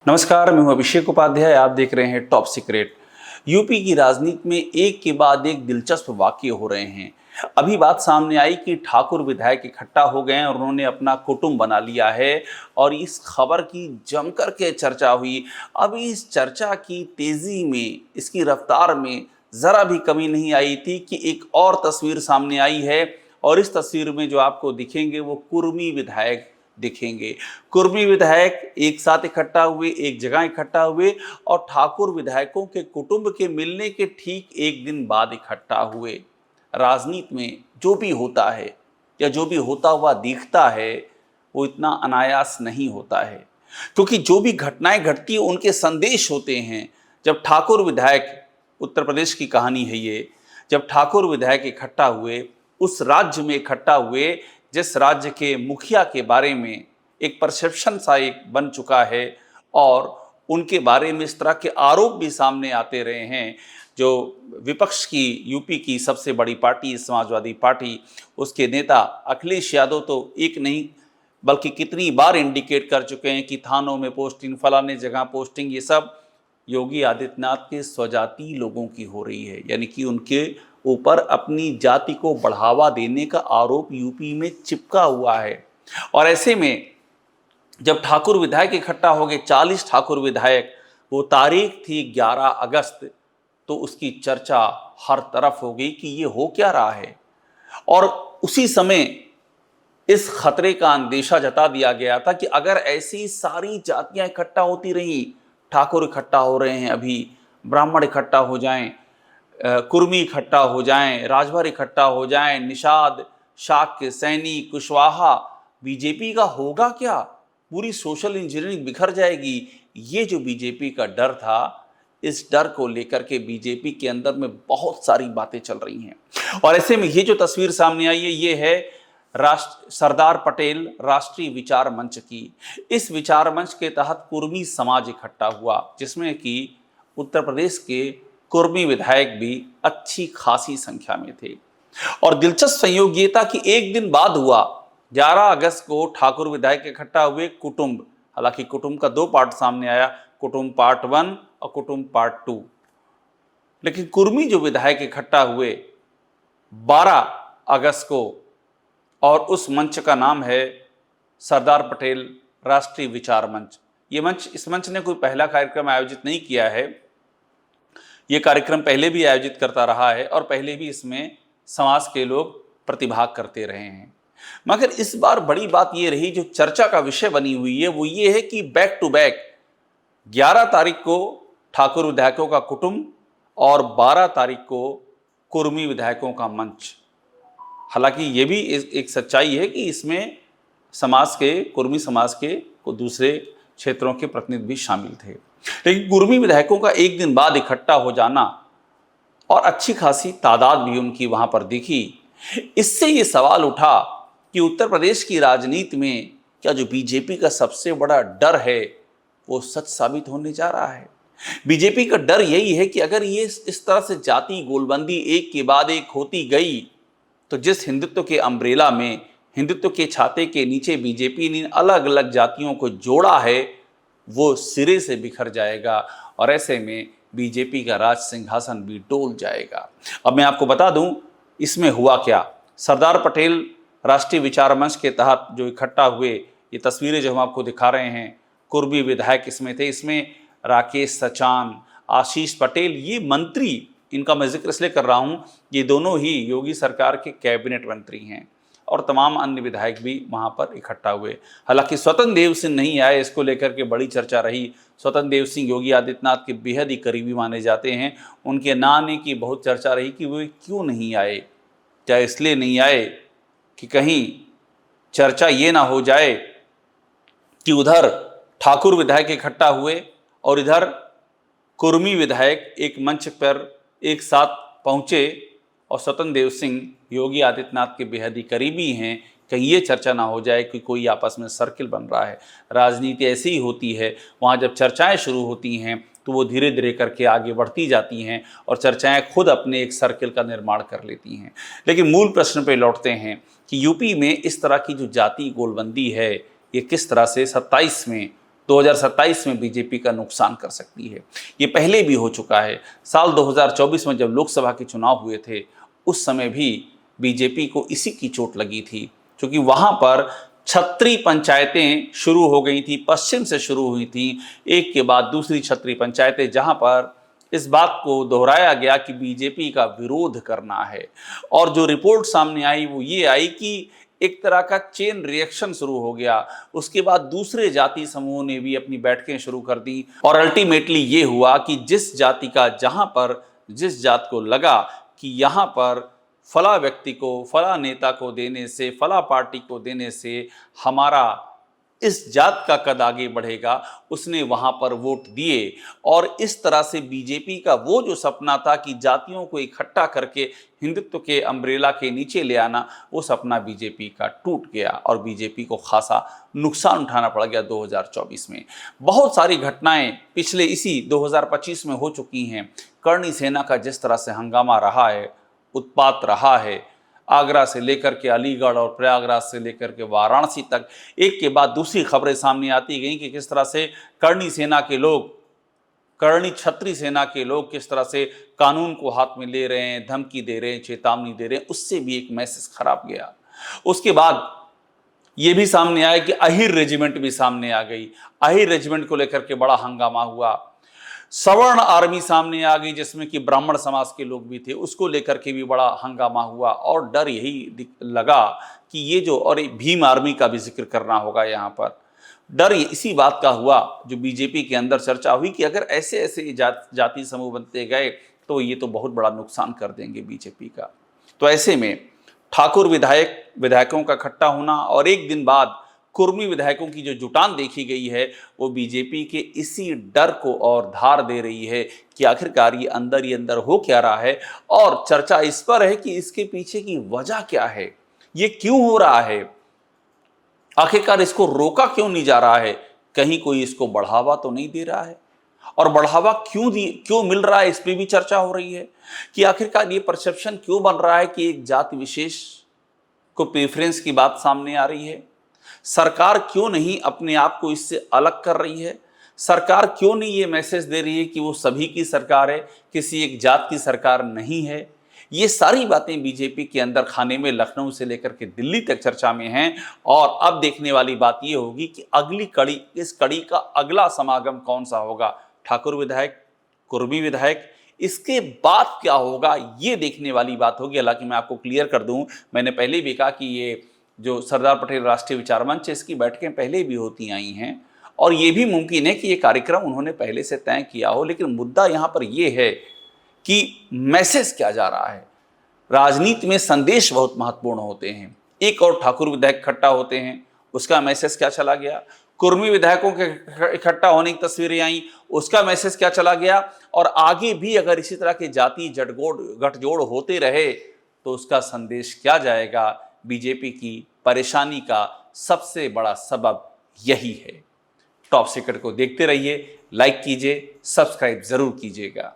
नमस्कार, मैं हूं अभिषेक उपाध्याय। आप देख रहे हैं टॉप सीक्रेट। यूपी की राजनीति में एक के बाद एक दिलचस्प वाकये हो रहे हैं। अभी बात सामने आई कि ठाकुर विधायक इकट्ठा हो गए हैं और उन्होंने अपना कुटुंब बना लिया है और इस खबर की जमकर के चर्चा हुई। अभी इस चर्चा की तेजी में, इसकी रफ्तार में जरा भी कमी नहीं आई थी कि एक और तस्वीर सामने आई है और इस तस्वीर में जो आपको दिखेंगे वो कुर्मी विधायक दिखेंगे। कुर्मी विधायक एक साथ इकट्ठा हुए, एक जगह इकट्ठा हुए और ठाकुर विधायकों के कुटुंब के मिलने के ठीक एक दिन बाद इकट्ठा हुए। राजनीति में जो भी होता है या जो भी होता हुआ दिखता है वो इतना अनायास नहीं होता है, क्योंकि जो भी घटनाएं घटती है उनके संदेश होते हैं। जब ठाकुर विधायक, उत्तर प्रदेश की कहानी है ये, जब ठाकुर विधायक इकट्ठा हुए, उस राज्य में इकट्ठा हुए जिस राज्य के मुखिया के बारे में एक परसेप्शन सा एक बन चुका है और उनके बारे में इस तरह के आरोप भी सामने आते रहे हैं। जो विपक्ष की यूपी की सबसे बड़ी पार्टी समाजवादी पार्टी, उसके नेता अखिलेश यादव तो एक नहीं बल्कि कितनी बार इंडिकेट कर चुके हैं कि थानों में पोस्टिंग, फलाने जगह पोस्टिंग, ये सब योगी आदित्यनाथ के स्वजाति लोगों की हो रही है। यानी कि उनके ऊपर अपनी जाति को बढ़ावा देने का आरोप यूपी में चिपका हुआ है। और ऐसे में जब ठाकुर विधायक इकट्ठा हो गए, 40 ठाकुर विधायक, वो तारीख थी 11 अगस्त, तो उसकी चर्चा हर तरफ हो गई कि ये हो क्या रहा है। और उसी समय इस खतरे का अंदेशा जता दिया गया था कि अगर ऐसी सारी जातियां इकट्ठा होती रहीं, ठाकुर इकट्ठा हो रहे हैं, अभी ब्राह्मण इकट्ठा हो जाएं, कुर्मी इकट्ठा हो जाएं, राजभर इकट्ठा हो जाएं, निषाद, शाक्य, सैनी, कुशवाहा, बीजेपी का होगा क्या? पूरी सोशल इंजीनियरिंग बिखर जाएगी। ये जो बीजेपी का डर था, इस डर को लेकर के बीजेपी के अंदर में बहुत सारी बातें चल रही हैं। और ऐसे में ये जो तस्वीर सामने आई है, ये है सरदार पटेल राष्ट्रीय विचार मंच की। इस विचार मंच के तहत कुर्मी समाज इकट्ठा हुआ, जिसमें कि उत्तर प्रदेश के कुर्मी विधायक भी अच्छी खासी संख्या में थे। और दिलचस्प संयोग ये था कि एक दिन बाद हुआ, 11 अगस्त को ठाकुर विधायक इकट्ठा हुए कुटुंब। हालांकि कुटुंब का दो पार्ट सामने आया, कुटुंब पार्ट 1 और कुटुंब पार्ट 2। लेकिन कुर्मी जो विधायक इकट्ठा हुए 12 अगस्त को, और उस मंच का नाम है सरदार पटेल राष्ट्रीय विचार मंच। इस मंच ने कोई पहला कार्यक्रम आयोजित नहीं किया है। ये कार्यक्रम पहले भी आयोजित करता रहा है और पहले भी इसमें समाज के लोग प्रतिभाग करते रहे हैं। मगर इस बार बड़ी बात ये रही, जो चर्चा का विषय बनी हुई है वो ये है कि बैक टू बैक 11 तारीख को ठाकुर विधायकों का कुटुंब और 12 तारीख को कुर्मी विधायकों का मंच। हालांकि ये भी एक सच्चाई है कि इसमें समाज के, कुर्मी समाज के को दूसरे क्षेत्रों के प्रतिनिधि भी शामिल थे। लेकिन कुर्मी विधायकों का एक दिन बाद इकट्ठा हो जाना और अच्छी खासी तादाद भी उनकी वहां पर दिखी, इससे ये सवाल उठा कि उत्तर प्रदेश की राजनीति में क्या जो बीजेपी का सबसे बड़ा डर है वो सच साबित होने जा रहा है। बीजेपी का डर यही है कि अगर ये इस तरह से जाति गोलबंदी एक के बाद एक होती गई तो जिस हिंदुत्व के अम्ब्रेला में, हिंदुत्व के छाते के नीचे बीजेपी ने अलग अलग जातियों को जोड़ा है, वो सिरे से बिखर जाएगा और ऐसे में बीजेपी का राज सिंहासन भी डोल जाएगा। अब मैं आपको बता दूं इसमें हुआ क्या। सरदार पटेल राष्ट्रीय विचार मंच के तहत जो इकट्ठा हुए, ये तस्वीरें जो हम आपको दिखा रहे हैं, कुर्मी विधायक इसमें थे। इसमें राकेश सचान, आशीष पटेल, ये मंत्री, इनका मैं जिक्र इसलिए कर रहा हूँ, ये दोनों ही योगी सरकार के कैबिनेट मंत्री हैं और तमाम अन्य विधायक भी वहाँ पर इकट्ठा हुए। हालांकि स्वतंत्र देव सिंह नहीं आए, इसको लेकर के बड़ी चर्चा रही। स्वतंत्र देव सिंह योगी आदित्यनाथ के बेहद ही करीबी माने जाते हैं। उनके ना आने की बहुत चर्चा रही कि वो क्यों नहीं आए। क्या इसलिए नहीं आए कि कहीं चर्चा ये ना हो जाए कि उधर ठाकुर विधायक इकट्ठा हुए और इधर कुर्मी विधायक एक मंच पर एक साथ पहुँचे और स्वतंत्र देव सिंह योगी आदित्यनाथ के बेहद ही करीबी हैं, कहीं ये चर्चा ना हो जाए कि कोई आपस में सर्किल बन रहा है। राजनीति ऐसी ही होती है, वहाँ जब चर्चाएं शुरू होती हैं तो वो धीरे धीरे करके आगे बढ़ती जाती हैं और चर्चाएं खुद अपने एक सर्किल का निर्माण कर लेती हैं। लेकिन मूल प्रश्न पे लौटते हैं कि यूपी में इस तरह की जो जाति गोलबंदी है, ये किस तरह से 27 में 2027 में बीजेपी का नुकसान कर सकती है। ये पहले भी हो चुका है। साल 2024 में जब लोकसभा के चुनाव हुए थे, उस समय भी बीजेपी को इसी की चोट लगी थी, क्योंकि वहां पर छत्री पंचायतें शुरू हो गई थी, पश्चिम से शुरू हुई थी, एक के बाद दूसरी छत्री पंचायतें, जहां पर इस बात को दोहराया गया कि बीजेपी का विरोध करना है। और जो रिपोर्ट सामने आई वो ये आई कि एक तरह का चेन रिएक्शन शुरू हो गया। उसके बाद दूसरे जाति समूहों ने भी अपनी बैठकें शुरू कर दी और अल्टीमेटली ये हुआ कि जिस जाति का जहां पर जिस जात को लगा कि यहाँ पर फला व्यक्ति को, फला नेता को देने से, फला पार्टी को देने से हमारा इस जात का कद आगे बढ़ेगा, उसने वहां पर वोट दिए। और इस तरह से बीजेपी का वो जो सपना था कि जातियों को इकट्ठा करके हिंदुत्व के अम्ब्रेला के नीचे ले आना, वो सपना बीजेपी का टूट गया और बीजेपी को खासा नुकसान उठाना पड़ गया 2024 में। बहुत सारी घटनाएं पिछले इसी 2025 में हो चुकी हैं। करणी सेना का जिस तरह से हंगामा रहा है, उत्पात रहा है, आगरा से लेकर के अलीगढ़ और प्रयागराज से लेकर के वाराणसी तक एक के बाद दूसरी खबरें सामने आती गई कि किस तरह से करणी सेना के लोग, करणी छत्री सेना के लोग किस तरह से कानून को हाथ में ले रहे हैं, धमकी दे रहे हैं, चेतावनी दे रहे हैं। उससे भी एक मैसेज खराब गया। उसके बाद ये भी सामने आया कि अहिर रेजिमेंट भी सामने आ गई। अहिर रेजिमेंट को लेकर के बड़ा हंगामा हुआ। सवर्ण आर्मी सामने आ गई जिसमें कि ब्राह्मण समाज के लोग भी थे, उसको लेकर के भी बड़ा हंगामा हुआ। और डर यही लगा कि ये जो, और भीम आर्मी का भी जिक्र करना होगा यहाँ पर, डर इसी बात का हुआ जो बीजेपी के अंदर चर्चा हुई कि अगर ऐसे ऐसे जाति समूह बनते गए तो ये तो बहुत बड़ा नुकसान कर देंगे बीजेपी का। तो ऐसे में ठाकुर विधायकों का इकट्ठा होना और एक दिन बाद कुर्मी विधायकों की जो जुटान देखी गई है, वो बीजेपी के इसी डर को और धार दे रही है कि आखिरकार ये अंदर ही अंदर हो क्या रहा है। और चर्चा इस पर है कि इसके पीछे की वजह क्या है, ये क्यों हो रहा है, आखिरकार इसको रोका क्यों नहीं जा रहा है, कहीं कोई इसको बढ़ावा तो नहीं दे रहा है, और बढ़ावा क्यों मिल रहा है, इस पर भी चर्चा हो रही है कि आखिरकार ये परसेप्शन क्यों बन रहा है कि एक जाति विशेष को प्रेफरेंस की बात सामने आ रही है। सरकार क्यों नहीं अपने आप को इससे अलग कर रही है, सरकार क्यों नहीं ये मैसेज दे रही है कि वो सभी की सरकार है, किसी एक जात की सरकार नहीं है। ये सारी बातें बीजेपी के अंदर खाने में लखनऊ से लेकर के दिल्ली तक चर्चा में हैं। और अब देखने वाली बात ये होगी कि अगली कड़ी, इस कड़ी का अगला समागम कौन सा होगा, ठाकुर विधायक, कुर्मी विधायक, इसके बाद क्या होगा, ये देखने वाली बात होगी। हालांकि मैं आपको क्लियर कर दूं, मैंने पहले भी कहा कि ये जो सरदार पटेल राष्ट्रीय विचार मंच है, इसकी बैठकें पहले भी होती आई हैं और ये भी मुमकिन है कि ये कार्यक्रम उन्होंने पहले से तय किया हो। लेकिन मुद्दा यहाँ पर ये है कि मैसेज क्या जा रहा है। राजनीति में संदेश बहुत महत्वपूर्ण होते हैं। एक और ठाकुर विधायक इकट्ठा होते हैं, उसका मैसेज क्या चला गया, कुर्मी विधायकों के इकट्ठा होने की तस्वीरें आई, उसका मैसेज क्या चला गया, और आगे भी अगर इसी तरह के जाति गठजोड़ होते रहे तो उसका संदेश क्या जाएगा। बीजेपी की परेशानी का सबसे बड़ा सबब यही है। टॉप सीक्रेट को देखते रहिए, लाइक कीजिए, सब्सक्राइब जरूर कीजिएगा।